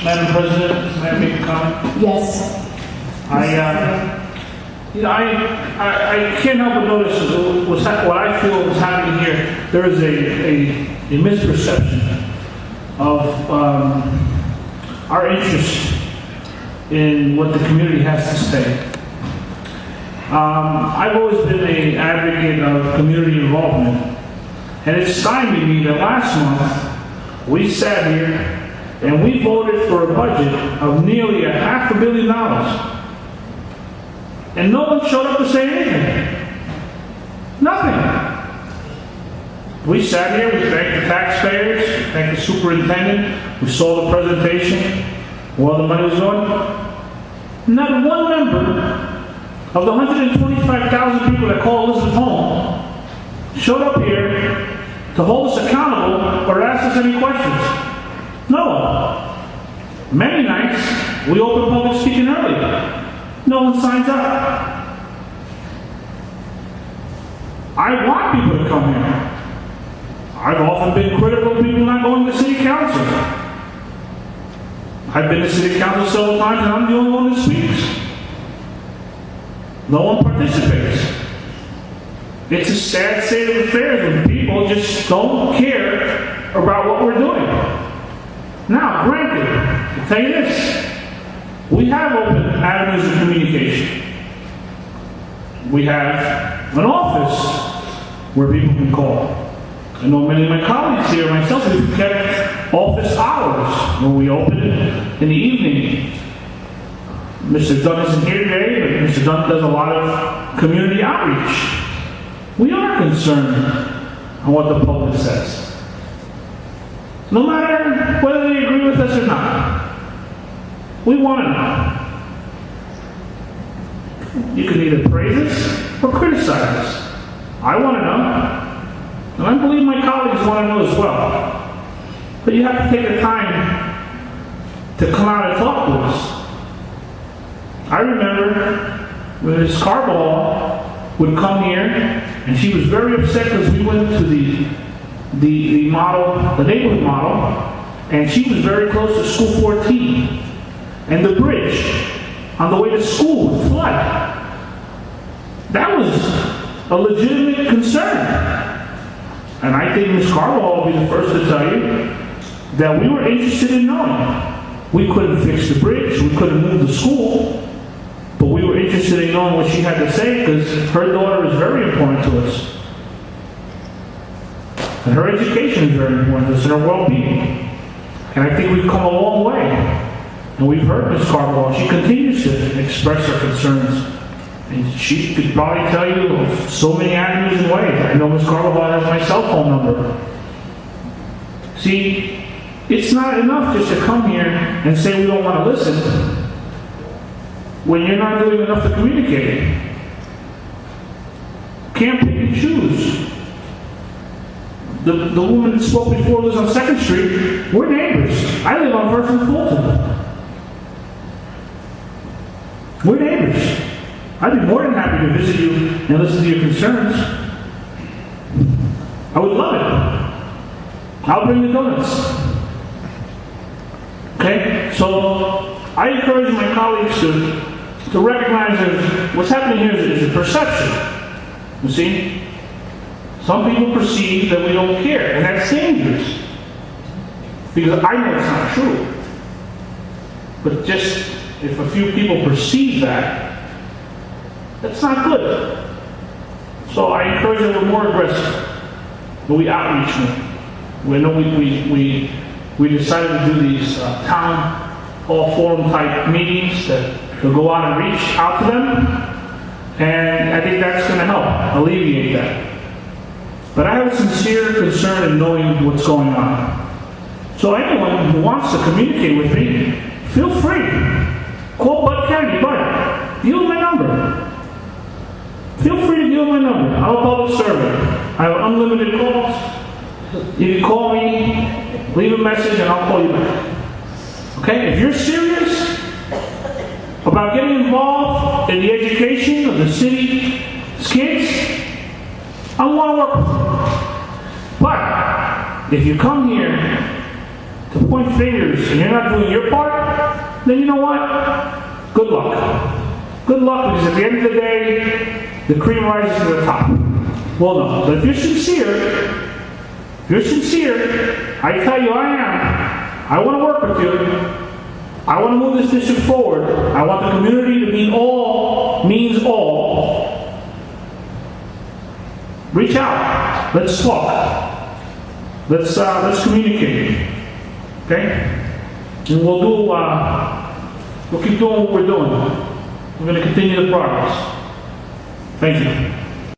Madam President, may I make a comment? Yes. I can't help but notice what I feel is happening here. There is a misperception of our interest in what the community has to say. I've always been an advocate of community involvement, and it stymied me that last month we sat here and we voted for a budget of nearly $500 million. And no one showed up to say anything. Nothing. We sat here, we thanked the taxpayers, thanked the superintendent, we saw the presentation, where the money was going. Not one member of the 125,000 people that call Elizabeth home showed up here to hold us accountable or ask us any questions. No. Many nights, we open public speaking early. No one signs up. I want people to come here. I've often been critical of people not going to city council. I've been to city council several times and I'm the only one that speaks. No one participates. It's a sad state of affairs when people just don't care about what we're doing. Now, granted, I'll tell you this. We have open avenues of communication. We have an office where people can call. I know many of my colleagues here, myself, we've kept office hours when we open it in the evening. Mr. Dunn isn't here today, but Mr. Dunn does a lot of community outreach. We are concerned on what the public says. No matter whether they agree with us or not. We want to know. You can either praise us or criticize us. I want to know. And I believe my colleagues want to know as well. But you have to take the time to come out and talk to us. I remember when Ms. Carball would come here, and she was very upset because we went to the model, the neighborhood model, and she was very close to School 14. And the bridge on the way to school would flood. That was a legitimate concern. And I think Ms. Carball will be the first to tell you that we were interested in knowing. We couldn't fix the bridge, we couldn't move the school, but we were interested in knowing what she had to say because her daughter is very important to us. And her education is very important to us and her well-being. And I think we've come a long way. And we've heard Ms. Carball. She continues to express her concerns. And she could probably tell you of so many avenues and ways. I know Ms. Carball has my cell phone number. See, it's not enough just to come here and say we don't want to listen when you're not doing enough to communicate. Can't pick and choose. The woman that spoke before lives on 2nd Street. We're neighbors. I live on 1st and Fulton. We're neighbors. I'd be more than happy to visit you and listen to your concerns. I would love it. I'll bring the donuts. Okay? So, I encourage my colleagues to recognize that what's happening here is a perception. You see? Some people perceive that we don't care, and that's dangerous. Because I know it's not true. But just if a few people perceive that, that's not good. So I encourage them to be more aggressive. But we outreach them. We decided to do these town hall forum type meetings that will go out and reach out to them. And I think that's going to help alleviate that. But I have a sincere concern in knowing what's going on. So anyone who wants to communicate with me, feel free. Call Bud Kennedy. Bud, deal with my number. Feel free to deal with my number. I'm a public servant. I have unlimited calls. You can call me, leave a message, and I'll call you back. Okay? If you're serious about getting involved in the education of the city's kids, I want to work with you. But if you come here to point fingers and you're not doing your part, then you know what? Good luck. Good luck, because at the end of the day, the cream rises to the top. Well, no. But if you're sincere, I tell you I am. I want to work with you. I want to move this district forward. I want the community to mean all. Reach out. Let's talk. Let's communicate. Okay? And we'll keep doing what we're doing. We're going to continue the progress. Thank you.